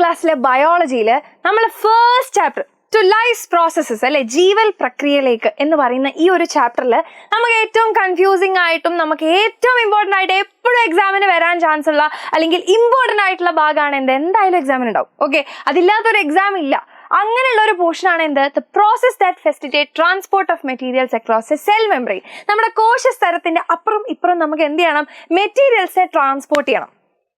ക്ലാസ്സിലെ ബയോളജിയിൽ നമ്മൾ first chapter two life processes അല്ലെ, ജീവൽ പ്രക്രിയയിലേക്ക് എന്ന് പറയുന്ന ഈ ഒരു ചാപ്റ്ററിൽ നമുക്ക് ഏറ്റവും കൺഫ്യൂസിംഗ് ആയിട്ടും നമുക്ക് ഏറ്റവും ഇമ്പോർട്ടൻ്റ് ആയിട്ട് എപ്പോഴും എക്സാമിന് വരാൻ ചാൻസ് ഉള്ള അല്ലെങ്കിൽ ഇമ്പോർട്ടൻ്റ് ആയിട്ടുള്ള ഭാഗമാണ് എന്തായാലും എക്സാമിന് ഉണ്ടാവും. ഓക്കെ, അതില്ലാത്തൊരു എക്സാം ഇല്ല. അങ്ങനെയുള്ള ഒരു പോർഷൻ ആണ് the process that facilitate transport of materials across A cell membrane. നമ്മുടെ കോശസ്തരത്തിന്റെ അപ്പുറം ഇപ്പുറം നമുക്ക് എന്ത് ചെയ്യണം? മെറ്റീരിയൽസിനെ ട്രാൻസ്പോർട്ട് ചെയ്യണം.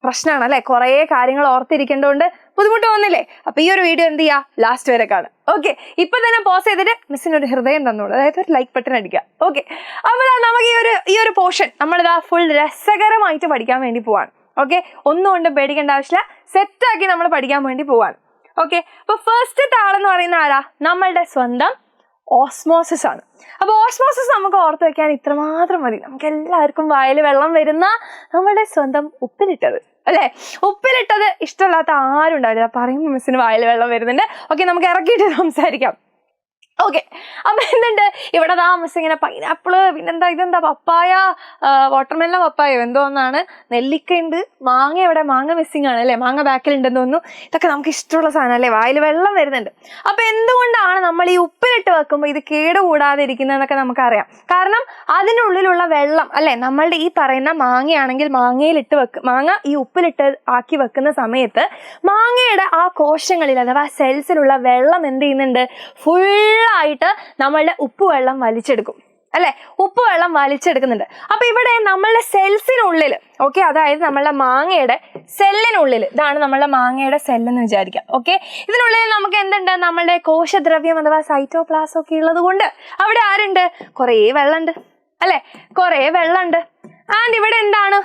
പ്രശ്നമാണ് അല്ലെ, കുറേ കാര്യങ്ങൾ ഓർത്തിരിക്കേണ്ടതുകൊണ്ട് ബുദ്ധിമുട്ട് തോന്നില്ലേ? അപ്പൊ ഈ ഒരു വീഡിയോ എന്ത് ചെയ്യാ, ലാസ്റ്റ് വരെ കാണും. ഓക്കെ, ഇപ്പൊ തന്നെ പോസ് ചെയ്തിട്ട് മിസ്സിന് ഒരു ഹൃദയം തന്നോളൂ, അതായത് ഒരു ലൈക്ക് ബട്ടൺ അടിക്കുക. ഓക്കെ, അപ്പോൾ നമുക്ക് ഈ ഒരു പോർഷൻ നമ്മളിതാ ഫുൾ രസകരമായിട്ട് പഠിക്കാൻ വേണ്ടി പോവാണ്. ഓക്കെ, ഒന്നും കൊണ്ടും പേടിക്കേണ്ട ആവശ്യമില്ല, സെറ്റാക്കി നമ്മൾ പഠിക്കാൻ വേണ്ടി പോവാണ്. ഓക്കെ, അപ്പൊ ഫസ്റ്റത്തെ ആളെന്ന് പറയുന്ന ആരാ? നമ്മളുടെ സ്വന്തം ഓസ്മോസിസ് ആണ്. അപ്പൊ ഓസ്മോസിസ് നമുക്ക് ഓർത്ത് വെക്കാൻ ഇത്രമാത്രം മതി. നമുക്ക് എല്ലാവർക്കും വായിൽ വെള്ളം വരുന്ന നമ്മളുടെ സ്വന്തം ഉപ്പിലിട്ടത് അല്ലെ. ഉപ്പിലിട്ടത് ഇഷ്ടമല്ലാത്ത ആരും ഉണ്ടാവില്ല. പറയുമ്പോൾ മിസ്സിന് വായിൽ വെള്ളം വരുന്നുണ്ട്. ഓക്കെ, നമുക്ക് ഇറക്കിയിട്ട് സംസാരിക്കാം. ഓക്കെ, അപ്പൊ എന്തുണ്ട് ഇവിടെ മിസ് ഇങ്ങനെ പൈനാപ്പിള്, പിന്നെന്താ ഇതെന്താ പപ്പായ, വാട്ടർമെലൺ പപ്പായ എന്തോന്നാണ്, നെല്ലിക്ക ഉണ്ട്, മാങ്ങ എവിടെ, മാങ്ങ മിസ്സിങ് ആണ് അല്ലെ, മാങ്ങ ബാക്കിലുണ്ടെന്ന് തോന്നുന്നു. ഇതൊക്കെ നമുക്ക് ഇഷ്ടമുള്ള സാധനം അല്ലേ, വായിൽ വെള്ളം വരുന്നുണ്ട്. അപ്പൊ എന്തുകൊണ്ടാണ് നമ്മൾ ഈ ഉപ്പിലിട്ട് വെക്കുമ്പോൾ ഇത് കേടുകൂടാതെ ഇരിക്കുന്നതെന്നൊക്കെ നമുക്കറിയാം. കാരണം അതിനുള്ളിലുള്ള വെള്ളം അല്ലെ, നമ്മളുടെ ഈ പറയുന്ന മാങ്ങയാണെങ്കിൽ മാങ്ങ ഈ ഉപ്പിലിട്ട് ആക്കി വെക്കുന്ന സമയത്ത് മാങ്ങയുടെ ആ കോശങ്ങളിൽ അഥവാ സെൽസിലുള്ള വെള്ളം എന്ത് ചെയ്യുന്നുണ്ട്? ഫുള്ളായിട്ട് നമ്മളുടെ ഉപ്പുവെള്ളം വലിച്ചെടുക്കും അല്ലെ, ഉപ്പുവെള്ളം വലിച്ചെടുക്കുന്നുണ്ട്. അപ്പൊ ഇവിടെ നമ്മളുടെ സെൽസിനുള്ളിൽ, ഓക്കെ, അതായത് നമ്മളുടെ മാങ്ങയുടെ സെല്ലിനുള്ളിൽ, ഇതാണ് നമ്മളുടെ മാങ്ങയുടെ സെല്ലെന്ന് വിചാരിക്കാം. ഓക്കെ, ഇതിനുള്ളിൽ നമുക്ക് എന്തുണ്ട്? നമ്മളുടെ കോശദ്രവ്യം അഥവാ സൈറ്റോപ്ലാസം ഒക്കെ ഉള്ളത് കൊണ്ട് അവിടെ ആരുണ്ട്? കുറേ വെള്ളമുണ്ട് അല്ലെ, കുറേ വെള്ളമുണ്ട്. ആൻഡ് ഇവിടെ എന്താണ്?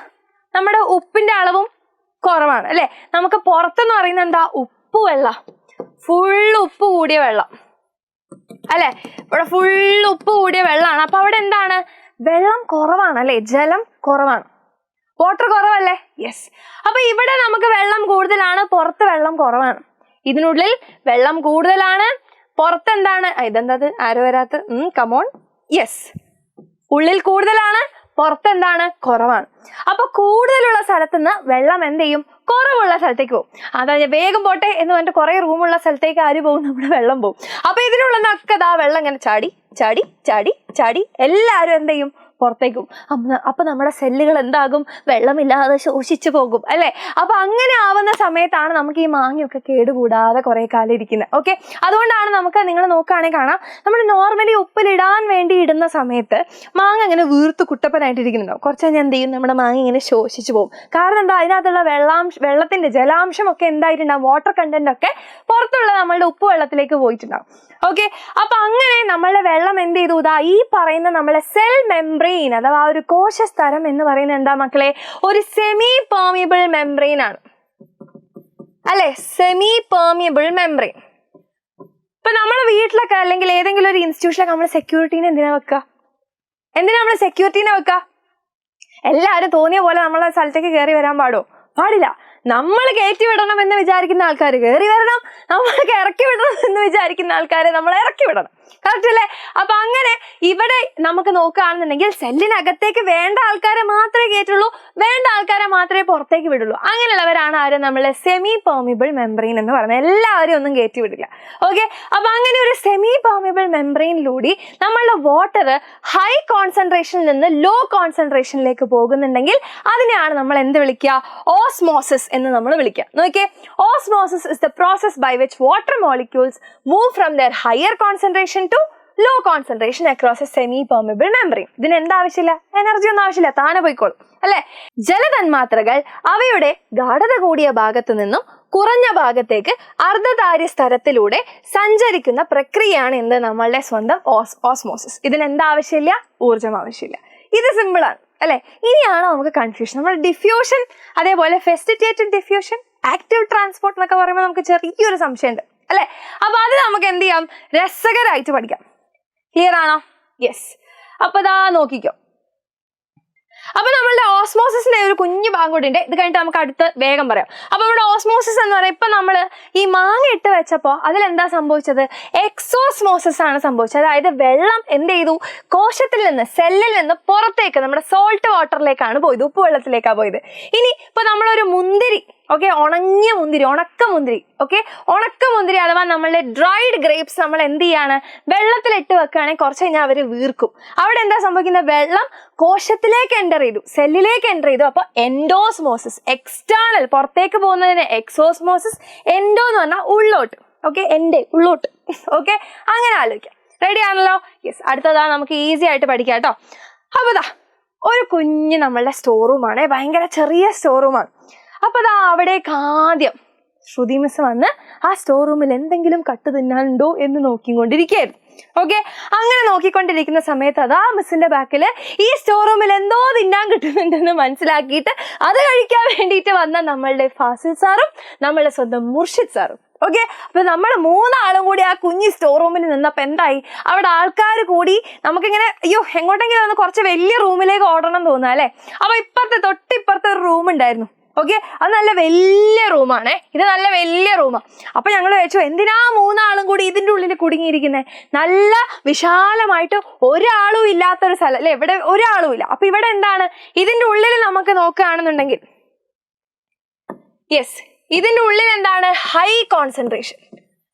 നമ്മുടെ ഉപ്പിന്റെ അളവും കുറവാണ് അല്ലെ. നമുക്ക് പുറത്തെന്ന് പറയുന്നത് എന്താ? ഉപ്പുവെള്ളം, ഫുള്ള് ഉപ്പ് കൂടിയ വെള്ളം അല്ലെ. ഇവിടെ ഫുള്ള് ഉപ്പ് കൂടിയ വെള്ളമാണ്. അപ്പൊ അവിടെ എന്താണ്? വെള്ളം കുറവാണ് അല്ലെ, ജലം കുറവാണ്, വാട്ടർ കുറവല്ലേ? യെസ്. അപ്പൊ ഇവിടെ നമുക്ക് വെള്ളം കൂടുതലാണ്, പുറത്ത് വെള്ളം കുറവാണ്. ഇതിനുള്ളിൽ വെള്ളം കൂടുതലാണ്, പുറത്ത് എന്താണ്? ഇതെന്താ ആരോ വരാത്ത? കമോൺ. യെസ്, ഉള്ളിൽ കൂടുതലാണ്, പുറത്ത് എന്താണ്? കുറവാണ്. അപ്പൊ കൂടുതലുള്ള സ്ഥലത്ത് നിന്ന് വെള്ളം എന്ത് ചെയ്യും? കുറവുള്ള സ്ഥലത്തേക്ക് പോകും. അതാ വേഗം പോട്ടെ എന്ന് പറഞ്ഞിട്ട് കുറെ റൂമുള്ള സ്ഥലത്തേക്ക് ആര് പോകും? നമ്മുടെ വെള്ളം പോകും. അപ്പൊ ഇതിനുള്ളതൊക്കെ വെള്ളം ഇങ്ങനെ ചാടി ചാടി ചാടി ചാടി എല്ലാവരും എന്ത് ചെയ്യും? പുറത്തേക്കും. അപ്പൊ നമ്മുടെ സെല്ലുകൾ എന്താകും? വെള്ളമില്ലാതെ ശോഷിച്ചു പോകും അല്ലെ. അപ്പൊ അങ്ങനെ ആവുന്ന സമയത്താണ് നമുക്ക് ഈ മാങ്ങയൊക്കെ കേടുകൂടാതെ കുറെ കാലം ഇരിക്കുന്നത്. ഓക്കെ, അതുകൊണ്ടാണ് നമുക്ക്, നിങ്ങൾ നോക്കുകയാണെങ്കിൽ കാണാം, നമ്മൾ നോർമലി ഉപ്പിലിടാൻ വേണ്ടി ഇടുന്ന സമയത്ത് മാങ്ങ ഇങ്ങനെ വീർത്ത് കുട്ടപ്പനായിട്ട് ഇരിക്കുന്നുണ്ടാവും. കുറച്ച് കഴിഞ്ഞാൽ എന്ത് ചെയ്യും? നമ്മുടെ മാങ്ങ ഇങ്ങനെ ശോഷിച്ചു പോകും. കാരണം എന്താ? അതിനകത്തുള്ള വെള്ളത്തിന്റെ ജലാംശം ഒക്കെ എന്തായിട്ടുണ്ടാവും? വാട്ടർ കണ്ടന്റ് ഒക്കെ പുറത്തുള്ള നമ്മളുടെ ഉപ്പ് വെള്ളത്തിലേക്ക് പോയിട്ടുണ്ടാവും. ഓക്കെ, അപ്പൊ അങ്ങനെ നമ്മളുടെ വെള്ളം എന്ത് ചെയ്തു? ഈ പറയുന്ന നമ്മളെ സെൽ മെംബ്രെയിൻ അഥവാ ഒരു കോശസ്തരം എന്ന് പറയുന്നത് എന്താ മക്കളെ? ഒരു സെമി പെർമിയബിൾ മെംബ്രെയിൻ ആണ് അല്ലെ, സെമി പെർമിയബിൾ മെംബ്രെയിൻ. ഇപ്പൊ നമ്മുടെ വീട്ടിലൊക്കെ അല്ലെങ്കിൽ ഏതെങ്കിലും ഒരു ഇൻസ്റ്റിറ്റ്യൂഷനിലൊക്കെ നമ്മൾ സെക്യൂരിറ്റീനെ എന്തിനാ വെക്കുക? നമ്മൾ സെക്യൂരിറ്റീനെ വെക്കുക? എല്ലാവരും തോന്നിയ പോലെ നമ്മളെ സ്ഥലത്തേക്ക് കയറി വരാൻ പാടില്ല. നമ്മൾ കയറ്റി വിടണം എന്ന് വിചാരിക്കുന്ന ആൾക്കാർ കയറി വരണം, നമ്മൾ ഇറക്കി വിടണം എന്ന് വിചാരിക്കുന്ന ആൾക്കാരെ നമ്മൾ ഇറക്കി വിടണം. കറക്റ്റ് അല്ലേ? അപ്പൊ അങ്ങനെ ഇവിടെ നമുക്ക് നോക്കുകയാണെന്നുണ്ടെങ്കിൽ സെല്ലിനകത്തേക്ക് വേണ്ട ആൾക്കാരെ മാത്രമേ കയറ്റുള്ളൂ, വേണ്ട ആൾക്കാരെ മാത്രമേ പുറത്തേക്ക് വിടുള്ളൂ. അങ്ങനെയുള്ളവരാണ് ആരും നമ്മളെ സെമി പെർമിയബിൾ മെംബ്രെയിൻ എന്ന് പറയുന്നത്. എല്ലാവരും ഒന്നും കയറ്റി വിടില്ല. ഓക്കെ, അപ്പൊ അങ്ങനെ ഒരു സെമി പെർമിയബിൾ മെംബ്രെയിനിലൂടെ നമ്മളുടെ വാട്ടർ ഹൈ കോൺസെൻട്രേഷനിൽ നിന്ന് ലോ കോൺസെൻട്രേഷനിലേക്ക് പോകുന്നുണ്ടെങ്കിൽ അതിനെയാണ് നമ്മൾ എന്ത് വിളിക്കുക? ഓസ്മോസിസ് എന്ന് നമ്മൾ വിളിക്കുക. നോക്കിയേ, osmosis is the process by which water molecules move from their higher concentration to low concentration across a semi permeable membrane. ഇതിന് എന്താ ആവശ്യമില്ല? എനർജി ഒന്നും ആവശ്യമില്ല, താനെ പോയിക്കോളും അല്ലെ. ജലതന്മാത്രകൾ അവയുടെ ഗാഢത കൂടിയ ഭാഗത്തു നിന്നും കുറഞ്ഞ ഭാഗത്തേക്ക് അർദ്ധധാര്യ സ്തരത്തിലൂടെ സഞ്ചരിക്കുന്ന പ്രക്രിയയാണ് എന്ത്? നമ്മളുടെ സ്വന്തം ഓസ്മോസിസ്. ഇതിന് എന്താ ആവശ്യമില്ല? ഊർജം ആവശ്യമില്ല. ഇത് സിമ്പിൾ ആണ് അല്ലെ. ഇനിയാണ് നമുക്ക് കൺഫ്യൂഷൻ. നമ്മൾ ഡിഫ്യൂഷൻ, അതേപോലെ ഫെസിലിറ്റേറ്റഡ് ഡിഫ്യൂഷൻ, ആക്റ്റീവ് ട്രാൻസ്പോർട്ട് എന്നൊക്കെ പറയുമ്പോൾ നമുക്ക് ചെറിയൊരു സംശയമുണ്ട് അല്ലെ. അപ്പൊ അത് നമുക്ക് എന്ത് ചെയ്യാം? രസകരമായിട്ട് പഠിക്കാം. ക്ലിയർ ആണോ? യെസ്. അപ്പൊ നോക്കിക്കോ. അപ്പൊ നമ്മളുടെ ഓസ്മോസിന്റെ ഒരു കുഞ്ഞു ഭാഗം കൂടി ഉണ്ട്. ഇത് കഴിഞ്ഞിട്ട് നമുക്ക് അടുത്ത് വേഗം പറയാം. അപ്പൊ ഇവിടെ ഓസ്മോസിസ് എന്ന് പറയാം, ഇപ്പൊ നമ്മൾ ഈ മാങ്ങ ഇട്ട് വെച്ചപ്പോ അതിലെന്താ സംഭവിച്ചത്? എക്സോസ്മോസിസ് ആണ് സംഭവിച്ചത്. അതായത് വെള്ളം എന്ത് ചെയ്തു? കോശത്തിൽ നിന്ന്, സെല്ലിൽ നിന്ന് പുറത്തേക്ക് നമ്മുടെ സോൾട്ട് വാട്ടറിലേക്കാണ് പോയത്, ഉപ്പ് വെള്ളത്തിലേക്കാണ് പോയത്. ഇനി ഇപ്പൊ നമ്മളൊരു മുന്തിരി ഓക്കെ, ഉണങ്ങിയ മുന്തിരി, ഉണക്കമുന്തിരി. ഓക്കെ, ഉണക്കമുന്തിരി അഥവാ നമ്മളുടെ ഡ്രൈഡ് ഗ്രേപ്സ് നമ്മൾ എന്ത് ചെയ്യാണ്, വെള്ളത്തിലിട്ട് വെക്കുകയാണെങ്കിൽ കുറച്ച് കഴിഞ്ഞാൽ അവർ വീർക്കും. അവിടെ എന്താ സംഭവിക്കുന്നത്, വെള്ളം കോശത്തിലേക്ക് എൻ്റർ ചെയ്തു, സെല്ലിലേക്ക് എൻ്റർ ചെയ്തു. അപ്പോൾ എൻഡോസ്മോസിസ്, എക്സ്റ്റേണൽ പുറത്തേക്ക് പോകുന്നതിന് എക്സോസ്മോസിസ്, എൻഡോ എന്ന് പറഞ്ഞാൽ ഉള്ളോട്ട്. ഓക്കെ, എൻ്റെ ഉള്ളോട്ട്. ഓക്കെ, അങ്ങനെ ആലോചിക്കാം. റെഡി ആണല്ലോ? യെസ്. അടുത്തതാണ് നമുക്ക് ഈസി ആയിട്ട് പഠിക്കാം കേട്ടോ. അപ്പോൾ ദാ ഒരു കുഞ്ഞ് നമ്മളുടെ സ്റ്റോർ റൂമാണ്, ഭയങ്കര ചെറിയ സ്റ്റോർ റൂമാണ്. അപ്പോൾ ദാ അവിടേക്ക് ആദ്യം ശ്രുതി മിസ് വന്ന് ആ സ്റ്റോർ റൂമിൽ എന്തെങ്കിലും കട്ട് തിന്നാനുണ്ടോ എന്ന് നോക്കിക്കൊണ്ടിരിക്കുകയായിരുന്നു. ഓക്കെ, അങ്ങനെ നോക്കിക്കൊണ്ടിരിക്കുന്ന സമയത്ത് അതാ മിസ്സിന്റെ ബാക്കിൽ ഈ സ്റ്റോർ റൂമിൽ എന്തോ തിന്നാൻ കിട്ടുന്നുണ്ടെന്ന് മനസ്സിലാക്കിയിട്ട് അത് കഴിക്കാൻ വേണ്ടിയിട്ട് വന്ന നമ്മളുടെ ഫാസിൽ സാറും നമ്മളുടെ സ്വന്തം മുർഷിദ് സാറും. ഓക്കെ, അപ്പൊ നമ്മൾ മൂന്നാളും കൂടി ആ കുഞ്ഞി സ്റ്റോർ റൂമിൽ നിന്നപ്പോൾ എന്തായി, അവിടെ ആൾക്കാർ കൂടി നമുക്കിങ്ങനെ അയ്യോ എങ്ങോട്ടെങ്കിലും ഒന്ന് കുറച്ച് വലിയ റൂമിലേക്ക് ഓടണം തോന്നുക അല്ലേ. അപ്പൊ തൊട്ടിപ്പുറത്തെ ഒരു റൂം ഉണ്ടായിരുന്നു. ഓക്കെ, അത് നല്ല വലിയ റൂമാണേ, ഇത് നല്ല വലിയ റൂമാണ്. അപ്പൊ ഞങ്ങൾ വെച്ചു എന്തിനാ മൂന്നാളും കൂടി ഇതിൻ്റെ ഉള്ളിൽ കുടുങ്ങിയിരിക്കുന്നത്, നല്ല വിശാലമായിട്ട് ഒരാളും ഇല്ലാത്തൊരു സ്ഥലം അല്ലെ, ഇവിടെ ഒരാളും ഇല്ല. അപ്പൊ ഇവിടെ എന്താണ്, ഇതിൻ്റെ ഉള്ളിൽ നമുക്ക് നോക്കുകയാണെന്നുണ്ടെങ്കിൽ യെസ്, ഇതിൻ്റെ ഉള്ളിൽ എന്താണ്, ഹൈ കോൺസെൻട്രേഷൻ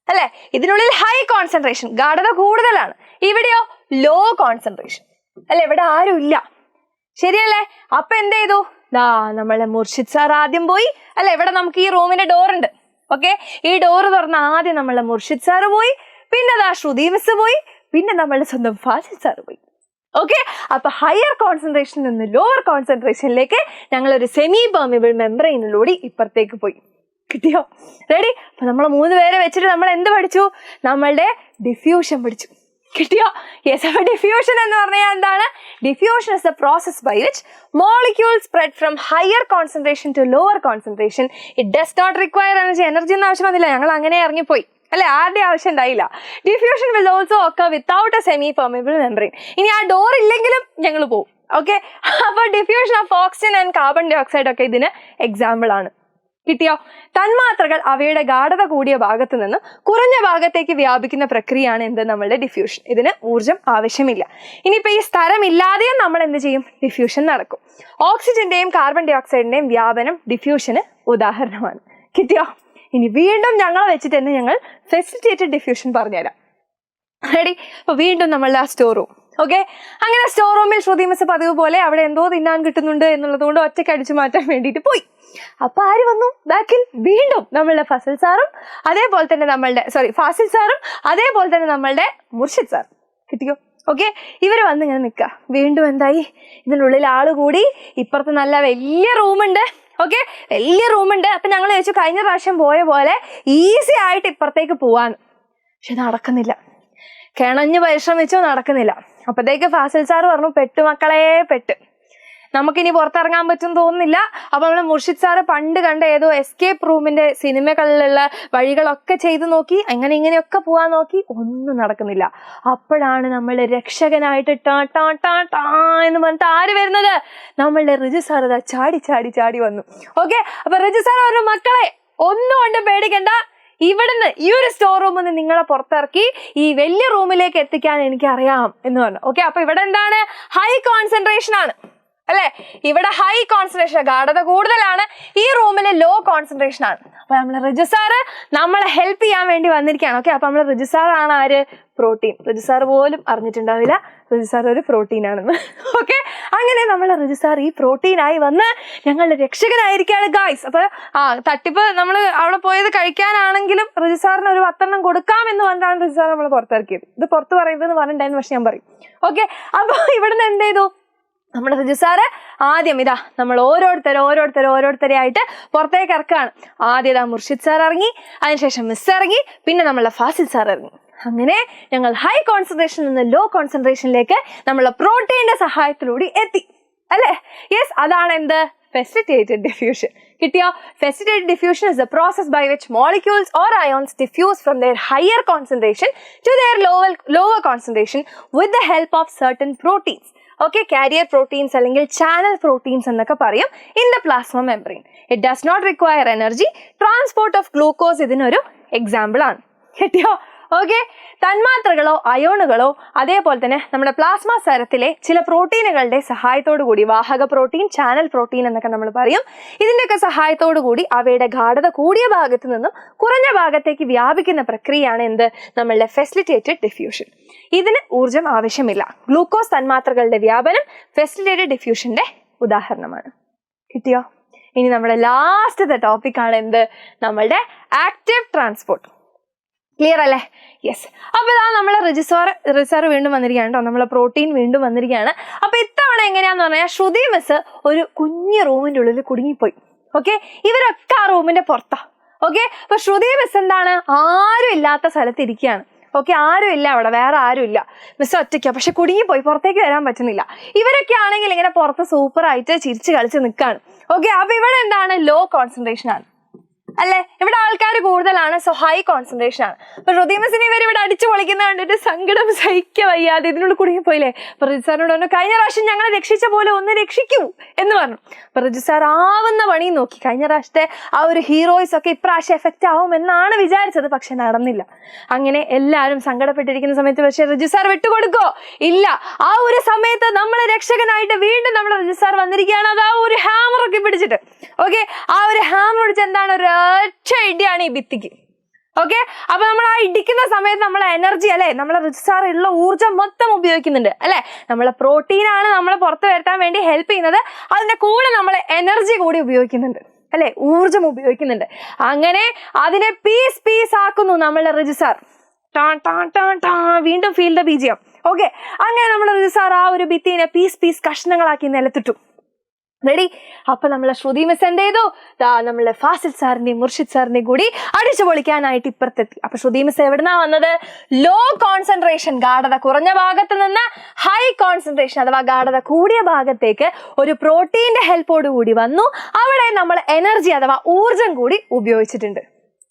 അല്ലെ, ഇതിനുള്ളിൽ ഹൈ കോൺസെൻട്രേഷൻ, ഗാഢത കൂടുതലാണ്. ഇവിടെയോ ലോ കോൺസെൻട്രേഷൻ അല്ലെ, ഇവിടെ ആരും ഇല്ല. ശരിയല്ലേ? അപ്പൊ എന്ത് ചെയ്തു, നമ്മളെ മുർഷിദ് സാർ ആദ്യം പോയി അല്ലെ, ഇവിടെ നമുക്ക് ഈ റൂമിന്റെ ഡോർ ഉണ്ട്. ഓക്കെ, ഈ ഡോറ് തുറന്ന ആദ്യം നമ്മളെ മുർഷിദ് സാറ് പോയി, പിന്നെ ശ്രുതി മിസ് പോയി, പിന്നെ നമ്മളുടെ സ്വന്തം ഫാസിൽ സാറ് പോയി. ഓക്കെ, അപ്പൊ ഹയർ കോൺസെൻട്രേഷനിൽ നിന്ന് ലോവർ കോൺസെൻട്രേഷനിലേക്ക് ഞങ്ങൾ ഒരു സെമി പെർമിബിൾ മെംബ്രെയിനിലൂടെ ഇപ്പുറത്തേക്ക് പോയി. കിട്ടിയോ? റെഡി? അപ്പൊ നമ്മൾ 3 പേരെ വെച്ചിട്ട് നമ്മൾ എന്ത് പഠിച്ചു, നമ്മളുടെ ഡിഫ്യൂഷൻ പഠിച്ചു. കിട്ടിയോ? യെസ്. അപ്പൊ ഡിഫ്യൂഷൻ എന്ന് പറഞ്ഞാൽ എന്താണ്, diffusion is the process by which molecules spread from higher concentration to lower concentration. It does not require energy ഒന്നും ആവശ്യം വന്നില്ല, ഞങ്ങൾ അങ്ങനെ ഇറങ്ങിപ്പോയി അല്ലെ, ആരുടെ ആവശ്യം ഉണ്ടായില്ല. Diffusion will also occur without a semi permeable membrane. ഇനി ആ ഡോർ ഇല്ലെങ്കിലും ഞങ്ങൾ പോകും. ഓക്കെ, അപ്പൊ diffusion of oxygen and carbon dioxide ഒക്കെ ഇതിന് എക്സാമ്പിൾ ആണ്. കിട്ടിയോ? തന്മാത്രകൾ അവയുടെ ഗാഢത കൂടിയ ഭാഗത്ത് നിന്ന് കുറഞ്ഞ ഭാഗത്തേക്ക് വ്യാപിക്കുന്ന പ്രക്രിയയാണ് എന്ത്, നമ്മളുടെ ഡിഫ്യൂഷൻ. ഇതിന് ഊർജ്ജം ആവശ്യമില്ല. ഇനിയിപ്പോൾ ഈ സ്ഥലമില്ലാതെയും നമ്മൾ എന്ത് ചെയ്യും, ഡിഫ്യൂഷൻ നടക്കും. ഓക്സിജന്റെയും കാർബൺ ഡൈ ഓക്സൈഡിന്റെയും വ്യാപനം ഡിഫ്യൂഷന് ഉദാഹരണമാണ്. കിട്ടിയോ? ഇനി വീണ്ടും ഞങ്ങളെ വെച്ചിട്ട് തന്നെ ഞങ്ങൾ ഫെസിലിറ്റേറ്റഡ് ഡിഫ്യൂഷൻ പറഞ്ഞുതരാം. റെഡി? അപ്പൊ വീണ്ടും നമ്മളുടെ ആ സ്റ്റോർ റൂം. ഓക്കെ, അങ്ങനെ സ്റ്റോർ റൂമിൽ ശ്രുതി മിസ് പതിവ് പോലെ അവിടെ എന്തോ തിന്നാൻ കിട്ടുന്നുണ്ട് എന്നുള്ളത് കൊണ്ട് ഒറ്റയ്ക്ക് അടിച്ചു മാറ്റാൻ വേണ്ടിയിട്ട് പോയി. അപ്പൊ ആര് വന്നു ബാക്കിൽ, വീണ്ടും നമ്മളുടെ ഫാസിൽ സാറും അതേപോലെ തന്നെ നമ്മളുടെ മുർഷിദ് സാർ. കിട്ടിയോ? ഓക്കെ, ഇവര് വന്ന് ഇങ്ങനെ നിൽക്കുക. വീണ്ടും എന്തായി, ഇതിനുള്ളിൽ ആള് കൂടി, ഇപ്പുറത്ത് നല്ല വലിയ റൂമുണ്ട്. ഓക്കെ, വലിയ റൂമുണ്ട്. അപ്പൊ ഞങ്ങൾ ചോദിച്ചു കഴിഞ്ഞ പ്രാവശ്യം പോയ പോലെ ഈസി ആയിട്ട് ഇപ്പുറത്തേക്ക് പോവാന്ന്. പക്ഷെ നടക്കുന്നില്ല, കിണഞ്ഞ് പരിശ്രമിച്ചോ നടക്കുന്നില്ല. അപ്പത്തേക്ക് ഫാസിൽ സാർ പറഞ്ഞു, പെട്ടു മക്കളെ പെട്ട്, നമുക്കിനി പുറത്തിറങ്ങാൻ പറ്റും തോന്നുന്നില്ല. അപ്പൊ നമ്മള് മുർഷിദ് സാറ് പണ്ട് കണ്ട ഏതോ എസ്കേപ്പ് റൂമിന്റെ സിനിമകളിലുള്ള വഴികളൊക്കെ ചെയ്തു നോക്കി, അങ്ങനെ ഇങ്ങനെയൊക്കെ പോവാൻ നോക്കി, ഒന്നും നടക്കുന്നില്ല. അപ്പോഴാണ് നമ്മളുടെ രക്ഷകനായിട്ട് ടാ ടാ ടാ ടാ എന്ന് പറഞ്ഞിട്ട് ആര് വരുന്നത്, നമ്മളുടെ റിജു സാർ ചാടി വന്നു. ഓക്കെ, അപ്പൊ റിജു സാർ പറഞ്ഞു, മക്കളെ ഒന്നും കൊണ്ട് പേടിക്കണ്ട, ഇവിടുന്ന് ഈ ഒരു സ്റ്റോർ റൂമിൽ നിന്ന് നിങ്ങളെ പുറത്തിറക്കി ഈ വലിയ റൂമിലേക്ക് എത്തിക്കാൻ എനിക്കറിയാം എന്ന് പറഞ്ഞു. ഓക്കെ, അപ്പൊ ഇവിടെ എന്താണ്, ഹൈ കോൺസെൻട്രേഷൻ ആണ് അല്ലെ, ഇവിടെ ഹൈ കോൺസെൻട്രേഷൻ, ഗാഢത കൂടുതലാണ്. ഈ റൂമില് ലോ കോൺസെൻട്രേഷൻ ആണ്. അപ്പൊ നമ്മളെ റിജു സാറ് നമ്മളെ ഹെൽപ്പ് ചെയ്യാൻ വേണ്ടി വന്നിരിക്കുകയാണ്. ഓക്കെ, അപ്പൊ നമ്മളെ റിജു സാറാണ് ആര്, പ്രോട്ടീൻ. റിജു സാർ പോലും അറിഞ്ഞിട്ടുണ്ടാവില്ല റിജു സാർ ഒരു പ്രോട്ടീൻ ആണെന്ന്. ഓക്കെ, അങ്ങനെ നമ്മളെ റിജു സാർ ഈ പ്രോട്ടീനായി വന്ന് ഞങ്ങളുടെ രക്ഷകനായിരിക്കാണ് ഗായ്സ്. അപ്പൊ തട്ടിപ്പ് നമ്മൾ അവിടെ പോയത് കഴിക്കാനാണെങ്കിലും റിജു സാറിന് ഒരു 10 കൊടുക്കാം എന്ന് പറഞ്ഞാണ് റിജു സാർ നമ്മൾ പുറത്തിറക്കിയത്. ഇത് പുറത്ത് പറയുന്നതെന്ന് പറഞ്ഞിട്ടുണ്ടായിരുന്നു, പക്ഷെ ഞാൻ പറയും. ഓക്കെ, അപ്പൊ ഇവിടുന്ന് എന്ത് ചെയ്തു, നമ്മുടെ റിജു സാറ് ആദ്യം നമ്മൾ ഓരോരുത്തരെ ആയിട്ട് പുറത്തേക്ക് ഇറക്കുകയാണ്. ആദ്യം മുർഷിദ് സാർ ഇറങ്ങി, അതിനുശേഷം മിസ് ഇറങ്ങി, പിന്നെ നമ്മളെ ഫാസിൽ സാർ ഇറങ്ങി. അങ്ങനെ ഞങ്ങൾ ഹൈ കോൺസെൻട്രേഷനിൽ നിന്ന് ലോ കോൺസെൻട്രേഷനിലേക്ക് നമ്മളെ പ്രോട്ടീന്റെ സഹായത്തിലൂടെ എത്തി അല്ലേ. യെസ്, അതാണ് എന്ത്, ഫെസിലിറ്റേറ്റഡ് ഡിഫ്യൂഷൻ. കിട്ടിയോ? Facilitated diffusion is the process by which molecules or ions diffuse from their higher concentration to their lower concentration with the help of certain proteins. Okay, carrier proteins അല്ലെങ്കിൽ channel proteins എന്നൊക്കെ പറയും in the plasma membrane. It does not require energy. Transport of glucose ഇതിനൊരു example ആണ്. കിട്ടിയോ? Okay, തന്മാത്രകളോ അയോണുകളോ അതേപോലെ തന്നെ നമ്മുടെ plasma സരത്തിലെ ചില പ്രോട്ടീനുകളുടെ സഹായത്തോടു കൂടി, വാഹക പ്രോട്ടീൻ, ചാനൽ പ്രോട്ടീൻ എന്നൊക്കെ നമ്മൾ പറയും, ഇതിൻ്റെയൊക്കെ സഹായത്തോടു കൂടി അവയുടെ ഗാഢത കൂടിയ ഭാഗത്ത് നിന്നും കുറഞ്ഞ ഭാഗത്തേക്ക് വ്യാപിക്കുന്ന പ്രക്രിയയാണ് എന്ത്, നമ്മളുടെ ഫെസിലിറ്റേറ്റഡ് ഡിഫ്യൂഷൻ. ഇതിന് ഊർജം ആവശ്യമില്ല. ഗ്ലൂക്കോസ് തന്മാത്രകളുടെ വ്യാപനം ഫെസിലിറ്റേറ്റഡ് ഡിഫ്യൂഷന്റെ ഉദാഹരണമാണ്. കിട്ടിയോ? ഇനി നമ്മുടെ ലാസ്റ്റത്തെ ടോപ്പിക്കാണ് എന്ത്, നമ്മളുടെ ആക്റ്റീവ് ട്രാൻസ്പോർട്ട്. ക്ലിയർ അല്ലേ? യെസ്. അപ്പോൾ ഇതാ നമ്മളെ റിസർവ് വീണ്ടും വന്നിരിക്കുകയാണ് കേട്ടോ, നമ്മളെ പ്രോട്ടീൻ വീണ്ടും വന്നിരിക്കുകയാണ്. അപ്പോൾ ഇത്തവണ എങ്ങനെയാന്ന് പറഞ്ഞാൽ ശ്രുതി മിസ് ഒരു കുഞ്ഞു റൂമിൻ്റെ ഉള്ളിൽ കുടുങ്ങിപ്പോയി. ഓക്കെ, ഇവരൊക്കെ ആ റൂമിന്റെ പുറത്താ. ഓക്കെ, അപ്പൊ ശ്രുതി മിസ് എന്താണ്, ആരും ഇല്ലാത്ത സ്ഥലത്ത് ഇരിക്കുകയാണ്. ഓക്കെ, ആരും ഇല്ല അവിടെ, വേറെ ആരും ഇല്ല, മിസ് ഒറ്റയ്ക്കാ. പക്ഷെ കുടുങ്ങിപ്പോയി, പുറത്തേക്ക് വരാൻ പറ്റുന്നില്ല. ഇവരൊക്കെ ആണെങ്കിൽ ഇങ്ങനെ പുറത്ത് സൂപ്പറായിട്ട് ചിരിച്ച് കളിച്ച് നിൽക്കുകയാണ്. ഓക്കെ, അപ്പൊ ഇവിടെ എന്താണ്, ലോ കോൺസെൻട്രേഷൻ ആണ് അല്ലെ, ഇവിടെ ആൾക്കാർ കൂടുതലാണ്, സോ ഹൈ കോൺസെൻട്രേഷൻ ആണ്. അപ്പൊ ശ്രുതി മിസ്സിനെ ഇവർ ഇവിടെ അടിച്ചു പൊളിക്കുന്ന കണ്ടിട്ട് സങ്കടം സഹിക്കുക വയ്യാതെ ഇതിനുള്ളിൽ കുടുങ്ങി പോയില്ലേ. അപ്പൊ റിജു സാറിനോട് പറഞ്ഞു, കഴിഞ്ഞ പ്രാവശ്യം ഞങ്ങളെ രക്ഷിച്ച പോലെ ഒന്ന് രക്ഷിക്കൂ എന്ന് പറഞ്ഞു. അപ്പൊ റിജു സാർ ആവുന്ന പണി നോക്കി. കഴിഞ്ഞ പ്രാവശ്യത്തെ ആ ഒരു ഹീറോയിസ് ഒക്കെ ഇപ്രാവശ്യം എഫക്റ്റ് ആവും എന്നാണ് വിചാരിച്ചത്, പക്ഷെ നടന്നില്ല. അങ്ങനെ എല്ലാവരും സങ്കടപ്പെട്ടിരിക്കുന്ന സമയത്ത് പക്ഷെ റിജു സാർ വിട്ടുകൊടുക്കോ ഇല്ല. ആ ഒരു സമയത്ത് നമ്മളെ രക്ഷകനായിട്ട് വീണ്ടും നമ്മുടെ റിജു സാർ വന്നിരിക്കുകയാണ്. അത് ആ ഒരു ഹാമർ ഒക്കെ പിടിച്ചിട്ട്. ഓക്കെ, ആ ഒരു ഹാമർ പിടിച്ച് എന്താണ്, ഒരു ഒറ്റ ഇടിയാണ് ഈ ഭിത്തിക്ക്. ഓക്കെ, അപ്പൊ നമ്മൾ ആ ഇടിക്കുന്ന സമയത്ത് നമ്മളെ എനർജി അല്ലെ, നമ്മളെ റിജു സാർ ഉള്ള ഊർജ്ജം മൊത്തം ഉപയോഗിക്കുന്നുണ്ട് അല്ലെ. നമ്മളെ പ്രോട്ടീനാണ് നമ്മളെ പുറത്ത് വരുത്താൻ വേണ്ടി ഹെൽപ്പ് ചെയ്യുന്നത്, അതിന്റെ കൂടെ നമ്മളെ എനർജി കൂടി ഉപയോഗിക്കുന്നുണ്ട് അല്ലെ, ഊർജ്ജം ഉപയോഗിക്കുന്നുണ്ട്. അങ്ങനെ അതിനെ പീസ് ആക്കുന്നു നമ്മളുടെ റിജു സാർ. വീണ്ടും ഫീൽഡ് ബീജിയം. ഓക്കെ, അങ്ങനെ നമ്മുടെ റിജു സാർ ആ ഒരു ഭിത്തിനെ പീസ് കഷ്ണങ്ങളാക്കി നിലത്തിട്ടു. റെഡി? അപ്പൊ നമ്മളെ ശ്രുതി മിസ് എന്ത് ചെയ്തു, നമ്മളെ ഫാസിൽ സാറിന്റെയും മുർഷിദ് സാറിന്റെയും കൂടി അടിച്ചു പൊളിക്കാനായിട്ട് ഇപ്പുറത്തെത്തി. അപ്പൊ ശ്രുതി മിസ് എവിടുന്നാ വന്നത്, ലോ കോൺസെൻട്രേഷൻ, ഗാഢത കുറഞ്ഞ ഭാഗത്ത് നിന്ന് ഹൈ കോൺസെൻട്രേഷൻ അഥവാ ഗാഢത കൂടിയ ഭാഗത്തേക്ക് ഒരു പ്രോട്ടീന്റെ ഹെൽപ്പോട് കൂടി വന്നു. അവിടെ നമ്മൾ എനർജി അഥവാ ഊർജം കൂടി ഉപയോഗിച്ചിട്ടുണ്ട്.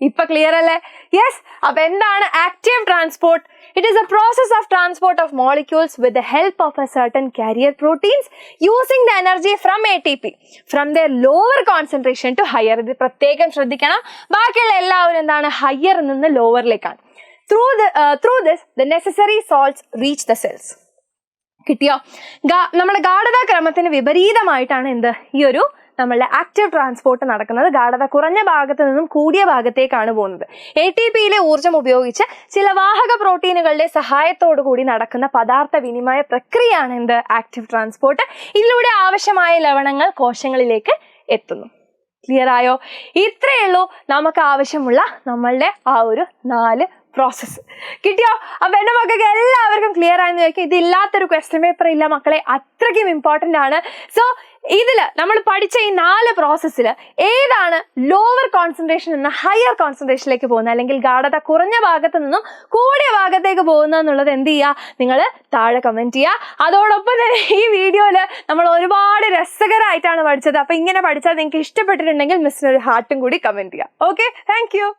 ഇപ്പൊ ക്ലിയർ അല്ലേ? യെസ്. അപ്പൊ എന്താണ് active transport? It is a process of transport of molecules with the help of a certain carrier proteins using the energy from ATP from their lower concentration to higher. ഇത് പ്രത്യേകം ശ്രദ്ധിക്കണം. ബാക്കിയുള്ള എല്ലാവരും എന്താണ്, higher നിന്ന് ലോവറിലേക്കാണ്. Through this the necessary salts reach the cells. കിട്ടിയോ? നമ്മുടെ ഗാഢതാ ക്രമത്തിന് വിപരീതമായിട്ടാണ് എന്ത്, ഈ ഒരു നമ്മളുടെ ആക്റ്റീവ് ട്രാൻസ്പോർട്ട് നടക്കുന്നത്. ഗാഢത കുറഞ്ഞ ഭാഗത്ത് നിന്നും കൂടിയ ഭാഗത്തേക്കാണ് പോകുന്നത്. ATPയിലെ ഊർജ്ജം ഉപയോഗിച്ച് ചില വാഹക പ്രോട്ടീനുകളുടെ സഹായത്തോടു കൂടി നടക്കുന്ന പദാർത്ഥ വിനിമയ പ്രക്രിയയാണ് എന്ത്, ആക്റ്റീവ് ട്രാൻസ്പോർട്ട്. ഇതിലൂടെ ആവശ്യമായ ലവണങ്ങൾ കോശങ്ങളിലേക്ക് എത്തുന്നു. ക്ലിയർ ആയോ? ഇത്രയേ ഉള്ളൂ നമുക്ക് ആവശ്യമുള്ള നമ്മളുടെ ആ ഒരു 4 പ്രോസസ്സ്. കിട്ടിയോ? അപ്പൊ എന്റെ മക്കൾക്ക് എല്ലാവർക്കും ക്ലിയർ ആയെന്ന് ചോദിക്കും. ഇതില്ലാത്തൊരു ക്വസ്റ്റ്യൻ പേപ്പർ ഇല്ല മക്കളെ, അത്രയ്ക്കും ഇമ്പോർട്ടൻ്റ് ആണ്. സോ ഇതിൽ നമ്മൾ പഠിച്ച ഈ 4 പ്രോസസ്സിൽ ഏതാണ് ലോവർ കോൺസെൻട്രേഷൻ നിന്ന് ഹയർ കോൺസെൻട്രേഷനിലേക്ക് പോകുന്നത്, അല്ലെങ്കിൽ ഗാഢത കുറഞ്ഞ ഭാഗത്ത് നിന്നും കൂടിയ ഭാഗത്തേക്ക് പോകുന്നത് എന്നുള്ളത് എന്ത് ചെയ്യുക, നിങ്ങൾ താഴെ കമൻറ്റ് ചെയ്യുക. അതോടൊപ്പം തന്നെ ഈ വീഡിയോയിൽ നമ്മൾ ഒരുപാട് രസകരമായിട്ടാണ് പഠിച്ചത്. അപ്പോൾ ഇങ്ങനെ പഠിച്ചാൽ നിങ്ങൾക്ക് ഇഷ്ടപ്പെട്ടിട്ടുണ്ടെങ്കിൽ മിസ്സിനൊരു ഹാർട്ടും കൂടി കമൻറ്റ് ചെയ്യുക. Okay, thank you.